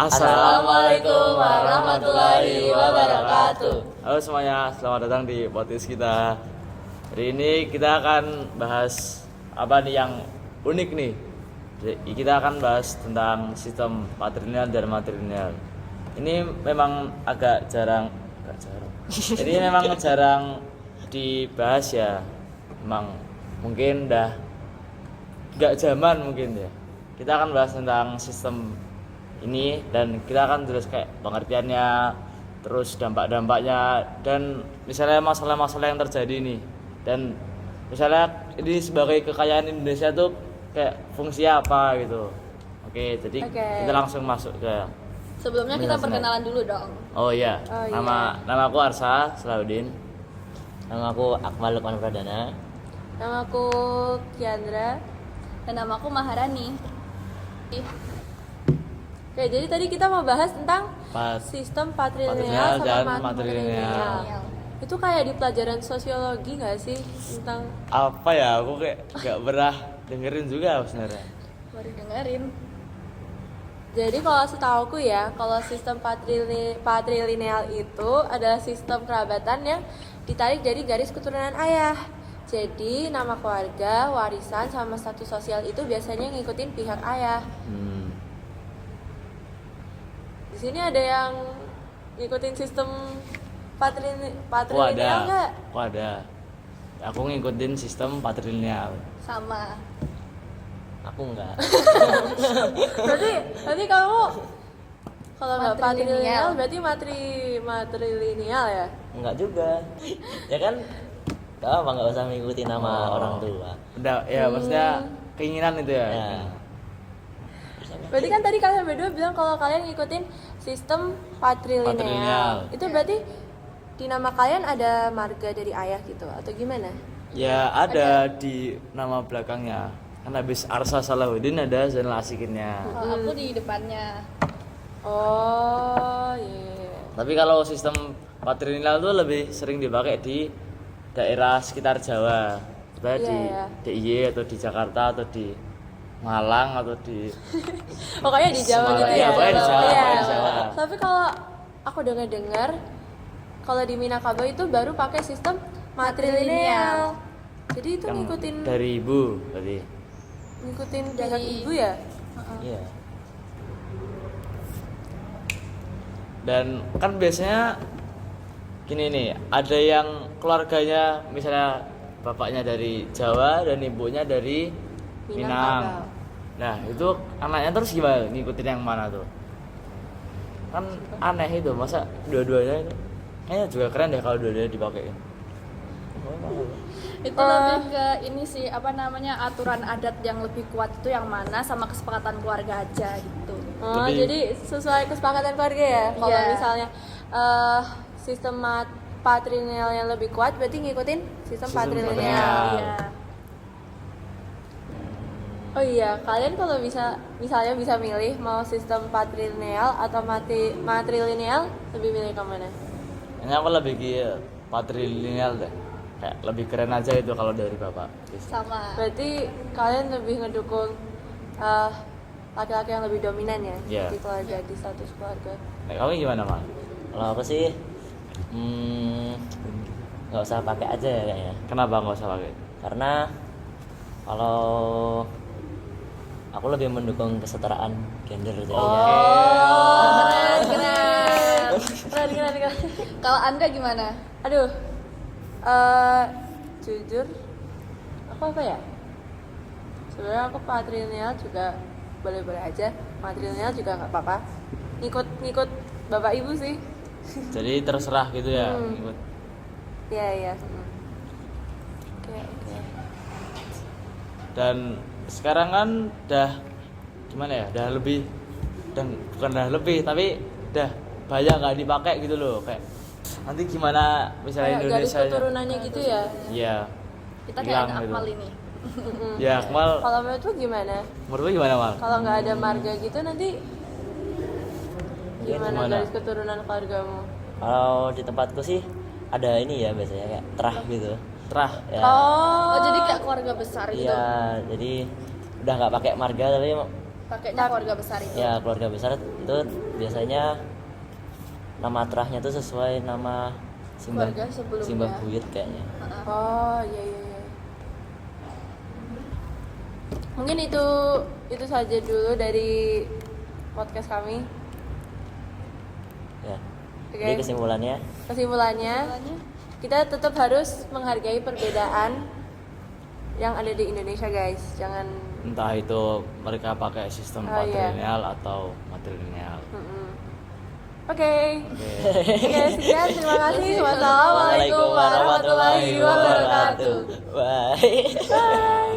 Assalamualaikum warahmatullahi wabarakatuh. Halo semuanya, selamat datang di podcast kita. Hari ini kita akan bahas apa nih yang unik nih. Kita akan bahas tentang sistem patrilineal dan matrilineal. Ini memang agak jarang. Ini memang jarang dibahas ya. Memang mungkin dah gak zaman mungkin ya. Kita akan bahas tentang sistem ini dan kita akan terus kayak pengertiannya, terus dampak-dampaknya, dan misalnya masalah-masalah yang terjadi nih, dan misalnya ini sebagai kekayaan Indonesia tuh kayak fungsi apa gitu. Oke, jadi kita langsung masuk ke Sebelumnya kita perkenalan dulu dong. Oh iya. Nama aku Arsa Salahuddin. Nama aku Akmal Lukman Pradana. Nama aku Kiandra. Dan nama aku Maharani. Oke, jadi tadi kita mau bahas tentang sistem patrilineal dan sama matrilineal. Itu kayak di pelajaran sosiologi nggak sih tentang apa ya? Aku kayak gak pernah dengerin juga sebenarnya. Baru dengerin. Jadi kalau setauku ya, kalau sistem patrilineal itu adalah sistem kerabatan yang ditarik dari garis keturunan ayah. Jadi nama keluarga, warisan, sama status sosial itu biasanya ngikutin pihak ayah. Di sini ada yang ngikutin sistem patrilineal nggak? Oh ada. Aku ngikutin sistem patrilineal. Sama. Aku enggak. Berarti kamu kalau nggak Matrilineal. patrilineal berarti matrilineal ya? Enggak juga. Ya kan? Gak apa, enggak usah mengikuti nama orang tua. Udah ya, maksudnya keinginan itu ya. Ya. Berarti kan tadi kalian berdua bilang kalau kalian ngikutin sistem patrilineal. Patrilineal. Itu berarti di nama kalian ada marga dari ayah gitu atau gimana? Ya ada di nama belakangnya. Kan habis Arsa Salahuddin ada Zainal Asikinnya. Kalau aku di depannya. Oh iya. Tapi kalau sistem patrilineal tuh lebih sering dipakai di daerah sekitar Jawa. Seperti di DIY atau di Jakarta atau di Malang atau di Pokoknya di Jawa gitu ya. Iya, pokoknya di Jawa, Iya. pokoknya di Jawa. Tapi kalau aku dengar kalau di Minangkabau itu baru pakai sistem matrilineal. Jadi itu yang ngikutin dari ibu berarti. pihak dari- ibu ya? Iya. Dan kan biasanya gini nih, ada yang keluarganya misalnya bapaknya dari Jawa dan ibunya dari Minang. Nah, itu anaknya terus gimana ngikutin yang mana tuh? Kan aneh itu, masa dua-duanya itu. Kayaknya juga keren deh kalau dua-duanya dipakai. Itu lebih ke ini sih, apa namanya, aturan adat yang lebih kuat itu yang mana, sama kesepakatan keluarga aja gitu. Oh, Lebih- jadi sesuai kesepakatan keluarga ya. Kalau Iya. misalnya sistem patrilineal yang lebih kuat berarti ngikutin sistem patrilineal. patrilineal. Iya. Oh iya, kalian kalau misalnya bisa milih mau sistem patrilineal atau matrilineal, lebih milih ke mana? Ini aku lebih ke patrilineal deh. Kayak lebih keren aja itu kalau dari bapak. Sama. Berarti kalian lebih ngedukung laki-laki yang lebih dominan ya Iya. di keluarga, di status keluarga. Nah, kamu gimana, Mal? Kalau aku sih nggak usah pakai aja ya kayaknya. Kenapa nggak usah pakai? Karena kalau aku lebih mendukung kesetaraan gender jadinya. Keren. Kalau Anda gimana? Aduh, jujur, aku apa ya? Sebenarnya aku patrilineal juga boleh-boleh aja, matrilineal juga nggak apa-apa. Ngikut bapak ibu sih. Jadi terserah gitu ya. Ikut. Iya. Oke. Dan sekarang kan dah gimana ya? Dah lebih, dan bukan dah lebih, tapi dah banyak nggak dipakai gitu loh. Kayak nanti gimana misalnya Kayak garis Indonesia? keturunannya gitu ya. Iya. Kita kayak Hilang anak gitu. Akmal ini. Ya, Akmal. Kalau menurut lu gimana? Menurut lu gimana, Mal? Kalau nggak ada marga gitu nanti gimana gimana? garis keturunan keluargamu? Kalau di tempatku sih ada ini ya biasanya kayak terah gitu. Terah. Ya. Oh, jadi kayak keluarga besar gitu. Iya, jadi udah nggak pakai marga tapi Pakainya keluarga besar itu. ya keluarga besar itu biasanya nama terahnya tuh sesuai nama simbah Keluarga sebelumnya. simbah buyut kayaknya. Oh iya iya iya. Mungkin itu saja dulu dari podcast kami. Ya. Oke. Jadi kesimpulannya Kesimpulannya, kita tetap harus menghargai perbedaan yang ada di Indonesia, guys. Jangan Entah itu mereka pakai sistem Oh, iya. patrilineal atau matrilineal. Oke, sekian. Terima kasih. Wassalamualaikum warahmatullahi wabarakatuh. Bye. Bye.